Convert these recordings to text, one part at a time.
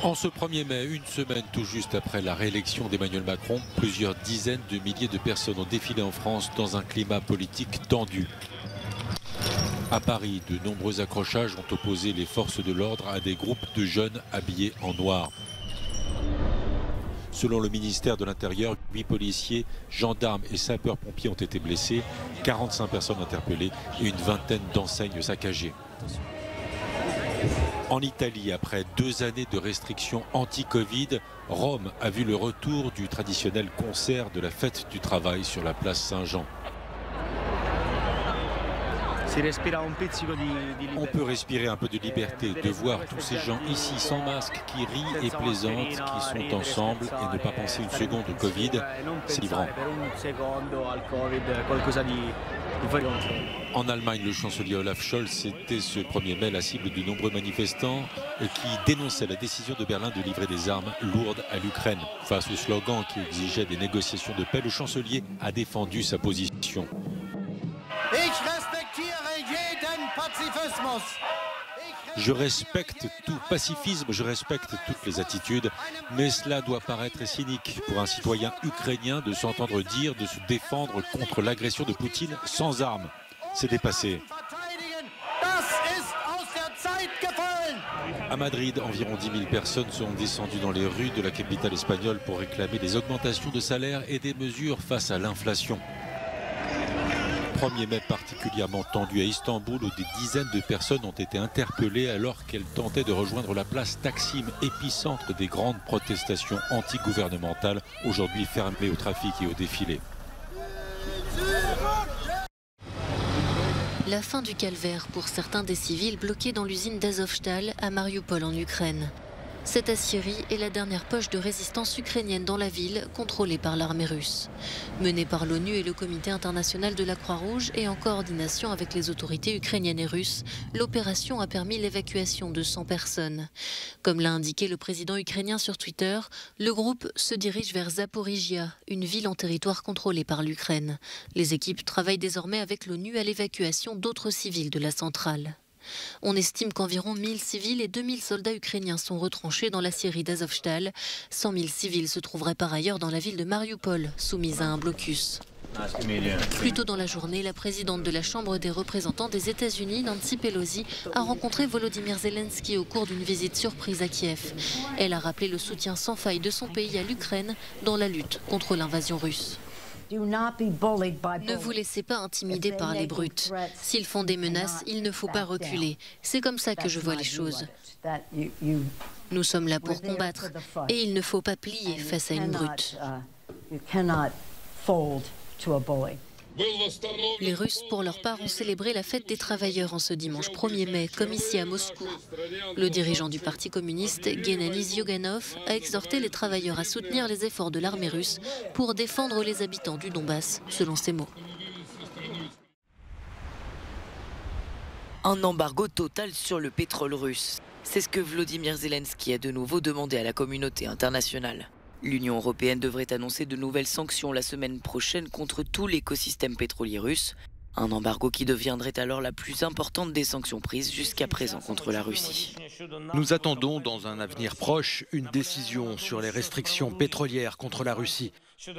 En ce 1er mai, une semaine tout juste après la réélection d'Emmanuel Macron, plusieurs dizaines de milliers de personnes ont défilé en France dans un climat politique tendu. À Paris, de nombreux accrochages ont opposé les forces de l'ordre à des groupes de jeunes habillés en noir. Selon le ministère de l'Intérieur, 8 policiers, gendarmes et sapeurs-pompiers ont été blessés, 45 personnes interpellées et une vingtaine d'enseignes saccagées. En Italie, après 2 années de restrictions anti-Covid, Rome a vu le retour du traditionnel concert de la fête du travail sur la place Saint-Jean. On peut respirer un peu de liberté, de voir tous ces gens ici sans masque, qui rient et plaisantent, qui sont ensemble et ne pas penser une seconde au Covid, c'est livrant. En Allemagne, le chancelier Olaf Scholz était ce 1er mai la cible de nombreux manifestants qui dénonçaient la décision de Berlin de livrer des armes lourdes à l'Ukraine. Face au slogan qui exigeait des négociations de paix, le chancelier a défendu sa position. Je respecte tout pacifisme, je respecte toutes les attitudes, mais cela doit paraître cynique pour un citoyen ukrainien de s'entendre dire de se défendre contre l'agression de Poutine sans armes. C'est dépassé. À Madrid, environ 10 000 personnes sont descendues dans les rues de la capitale espagnole pour réclamer des augmentations de salaire et des mesures face à l'inflation. 1er mai particulièrement tendu à Istanbul où des dizaines de personnes ont été interpellées alors qu'elles tentaient de rejoindre la place Taksim, épicentre des grandes protestations anti-gouvernementales, aujourd'hui fermées au trafic et aux défilés. La fin du calvaire pour certains des civils bloqués dans l'usine d'Azovstal à Mariupol en Ukraine. Cette aciérie est la dernière poche de résistance ukrainienne dans la ville, contrôlée par l'armée russe. Menée par l'ONU et le Comité international de la Croix-Rouge et en coordination avec les autorités ukrainiennes et russes, l'opération a permis l'évacuation de 100 personnes. Comme l'a indiqué le président ukrainien sur Twitter, le groupe se dirige vers Zaporizhia, une ville en territoire contrôlé par l'Ukraine. Les équipes travaillent désormais avec l'ONU à l'évacuation d'autres civils de la centrale. On estime qu'environ 1000 civils et 2000 soldats ukrainiens sont retranchés dans l'aciérie d'Azovstal. 100 000 civils se trouveraient par ailleurs dans la ville de Mariupol, soumise à un blocus. Plus tôt dans la journée, la présidente de la Chambre des représentants des États-Unis, Nancy Pelosi, a rencontré Volodymyr Zelensky au cours d'une visite surprise à Kiev. Elle a rappelé le soutien sans faille de son pays à l'Ukraine dans la lutte contre l'invasion russe. Ne vous laissez pas intimider par les brutes. S'ils font des menaces, il ne faut pas reculer. C'est comme ça que je vois les choses. Nous sommes là pour combattre et il ne faut pas plier face à une brute. Les Russes, pour leur part, ont célébré la fête des travailleurs en ce dimanche 1er mai, comme ici à Moscou. Le dirigeant du Parti communiste, Gennady Zyuganov, a exhorté les travailleurs à soutenir les efforts de l'armée russe pour défendre les habitants du Donbass, selon ses mots. Un embargo total sur le pétrole russe. C'est ce que Volodymyr Zelensky a de nouveau demandé à la communauté internationale. L'Union européenne devrait annoncer de nouvelles sanctions la semaine prochaine contre tout l'écosystème pétrolier russe. Un embargo qui deviendrait alors la plus importante des sanctions prises jusqu'à présent contre la Russie. Nous attendons dans un avenir proche une décision sur les restrictions pétrolières contre la Russie.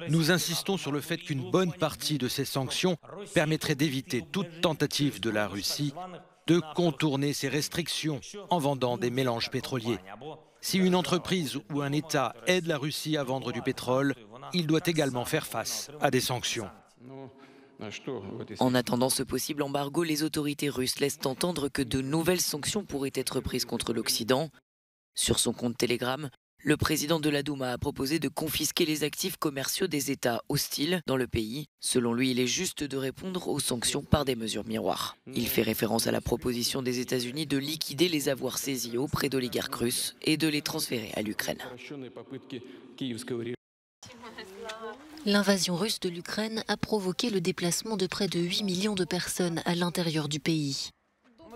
Nous insistons sur le fait qu'une bonne partie de ces sanctions permettrait d'éviter toute tentative de la Russie de contourner ces restrictions en vendant des mélanges pétroliers. Si une entreprise ou un État aide la Russie à vendre du pétrole, il doit également faire face à des sanctions. En attendant ce possible embargo, les autorités russes laissent entendre que de nouvelles sanctions pourraient être prises contre l'Occident. Sur son compte Telegram, le président de la Douma a proposé de confisquer les actifs commerciaux des États hostiles dans le pays. Selon lui, il est juste de répondre aux sanctions par des mesures miroirs. Il fait référence à la proposition des États-Unis de liquider les avoirs saisis auprès d'oligarques russes et de les transférer à l'Ukraine. L'invasion russe de l'Ukraine a provoqué le déplacement de près de 8 millions de personnes à l'intérieur du pays.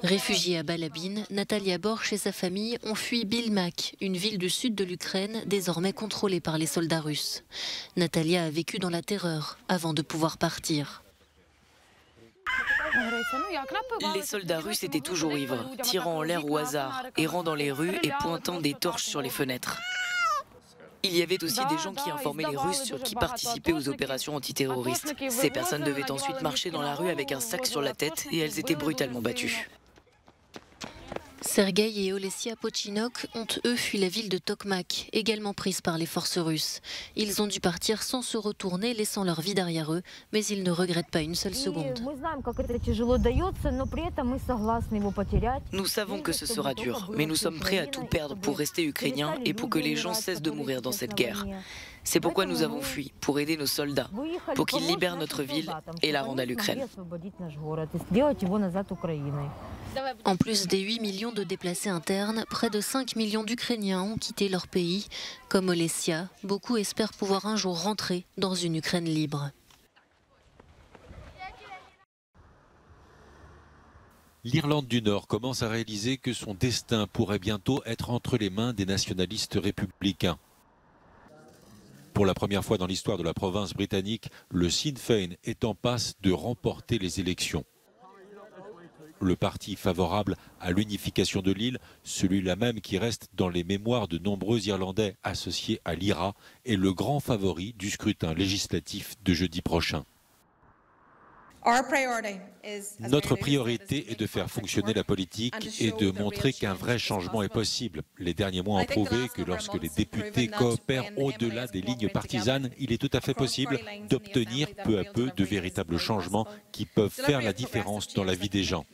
Réfugiée à Balabine, Natalia Borch et sa famille ont fui Bilmak, une ville du sud de l'Ukraine désormais contrôlée par les soldats russes. Natalia a vécu dans la terreur avant de pouvoir partir. Les soldats russes étaient toujours ivres, tirant en l'air au hasard, errant dans les rues et pointant des torches sur les fenêtres. Il y avait aussi des gens qui informaient les Russes sur qui participait aux opérations antiterroristes. Ces personnes devaient ensuite marcher dans la rue avec un sac sur la tête et elles étaient brutalement battues. Sergueï et Olesya Pochinok ont eux fui la ville de Tokmak, également prise par les forces russes. Ils ont dû partir sans se retourner, laissant leur vie derrière eux, mais ils ne regrettent pas une seule seconde. Nous savons que ce sera dur, mais nous sommes prêts à tout perdre pour rester ukrainiens et pour que les gens cessent de mourir dans cette guerre. C'est pourquoi nous avons fui, pour aider nos soldats, pour qu'ils libèrent notre ville et la rendent à l'Ukraine. En plus des 8 millions de déplacés internes, près de 5 millions d'Ukrainiens ont quitté leur pays. Comme Olesya, beaucoup espèrent pouvoir un jour rentrer dans une Ukraine libre. L'Irlande du Nord commence à réaliser que son destin pourrait bientôt être entre les mains des nationalistes républicains. Pour la première fois dans l'histoire de la province britannique, le Sinn Féin est en passe de remporter les élections. Le parti favorable à l'unification de l'île, celui-là même qui reste dans les mémoires de nombreux Irlandais associés à l'IRA, est le grand favori du scrutin législatif de jeudi prochain. Notre priorité est de faire fonctionner la politique et de montrer qu'un vrai changement est possible. Les derniers mois ont prouvé que lorsque les députés coopèrent au-delà des lignes partisanes, il est tout à fait possible d'obtenir peu à peu de véritables changements qui peuvent faire la différence dans la vie des gens.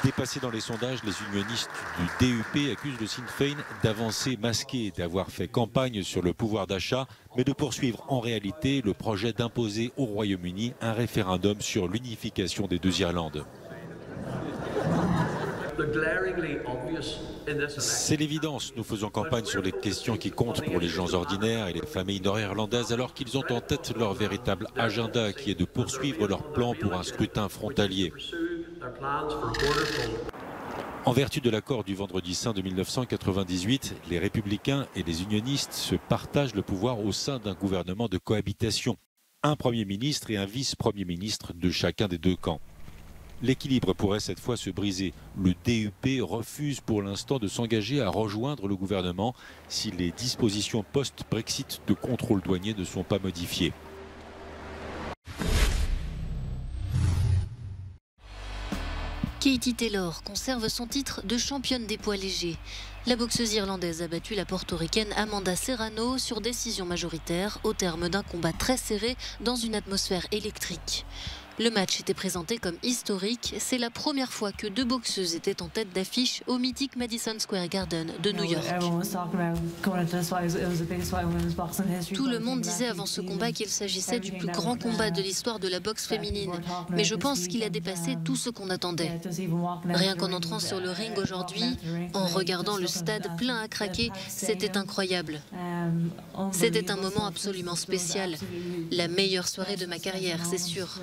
Dépassés dans les sondages, les unionistes du DUP accusent le Sinn Féin d'avancer masqué, d'avoir fait campagne sur le pouvoir d'achat, mais de poursuivre en réalité le projet d'imposer au Royaume-Uni un référendum sur l'unification des deux Irlandes. C'est l'évidence, nous faisons campagne sur les questions qui comptent pour les gens ordinaires et les familles nord-irlandaises alors qu'ils ont en tête leur véritable agenda qui est de poursuivre leur plan pour un scrutin frontalier. En vertu de l'accord du Vendredi saint de 1998, les républicains et les unionistes se partagent le pouvoir au sein d'un gouvernement de cohabitation. Un Premier ministre et un vice-premier ministre de chacun des deux camps. L'équilibre pourrait cette fois se briser. Le DUP refuse pour l'instant de s'engager à rejoindre le gouvernement si les dispositions post-Brexit de contrôle douanier ne sont pas modifiées. Katie Taylor conserve son titre de championne des poids légers. La boxeuse irlandaise a battu la portoricaine Amanda Serrano sur décision majoritaire au terme d'un combat très serré dans une atmosphère électrique. Le match était présenté comme historique. C'est la première fois que deux boxeuses étaient en tête d'affiche au mythique Madison Square Garden de New York. Tout le monde disait avant ce combat qu'il s'agissait du plus grand combat de l'histoire de la boxe féminine. Mais je pense qu'il a dépassé tout ce qu'on attendait. Rien qu'en entrant sur le ring aujourd'hui, en regardant le stade plein à craquer, c'était incroyable. C'était un moment absolument spécial. La meilleure soirée de ma carrière, c'est sûr.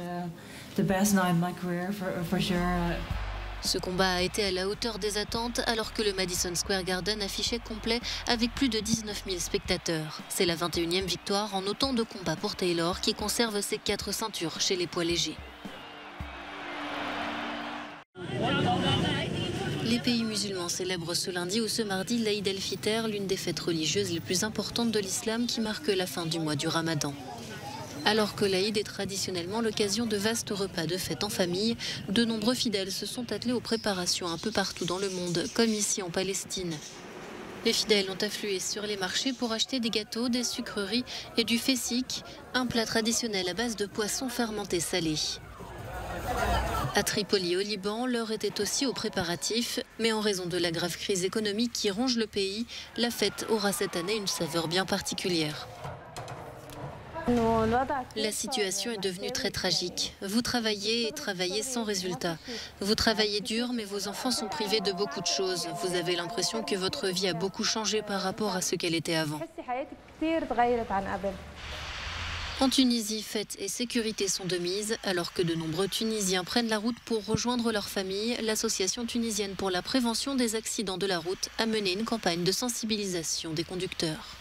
Ce combat a été à la hauteur des attentes alors que le Madison Square Garden affichait complet avec plus de 19 000 spectateurs. C'est la 21e victoire en autant de combats pour Taylor qui conserve ses 4 ceintures chez les poids légers. Les pays musulmans célèbrent ce lundi ou ce mardi l'Aïd el-Fitr, l'une des fêtes religieuses les plus importantes de l'islam qui marque la fin du mois du Ramadan. Alors que l'Aïd est traditionnellement l'occasion de vastes repas de fête en famille, de nombreux fidèles se sont attelés aux préparations un peu partout dans le monde, comme ici en Palestine. Les fidèles ont afflué sur les marchés pour acheter des gâteaux, des sucreries et du fessik, un plat traditionnel à base de poissons fermentés salés. À Tripoli, au Liban, l'heure était aussi aux préparatifs, mais en raison de la grave crise économique qui ronge le pays, la fête aura cette année une saveur bien particulière. La situation est devenue très tragique. Vous travaillez et travaillez sans résultat. Vous travaillez dur, mais vos enfants sont privés de beaucoup de choses. Vous avez l'impression que votre vie a beaucoup changé par rapport à ce qu'elle était avant. En Tunisie, fête et sécurité sont de mise. Alors que de nombreux Tunisiens prennent la route pour rejoindre leur famille, l'Association tunisienne pour la prévention des accidents de la route a mené une campagne de sensibilisation des conducteurs.